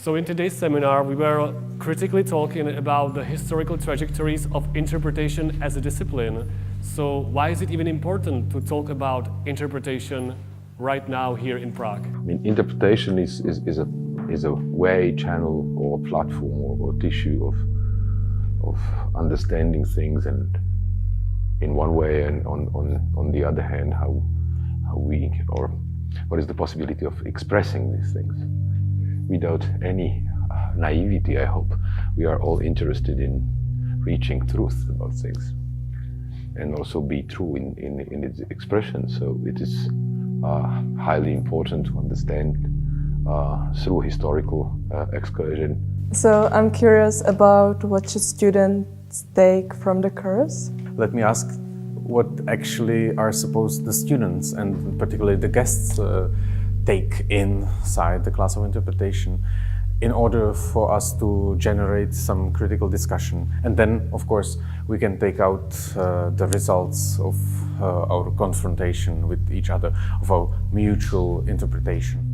So in today's seminar, we were critically talking about the historical trajectories of interpretation as a discipline. So why is it even important to talk about interpretation right now here in Prague? I mean, interpretation is a way, channel, or platform or tissue of understanding things, and in one way, and on the other hand, how we, or what is the possibility of expressing these things without any naivety. I hope we are all interested in reaching truth about things and also be true in its expression. So it is highly important to understand through historical excursion. So I'm curious about what should students take from the course? Let me ask what actually are supposed the students and particularly the guests take inside the class of interpretation in order for us to generate some critical discussion. And then, of course, we can take out the results of our confrontation with each other, of our mutual interpretation.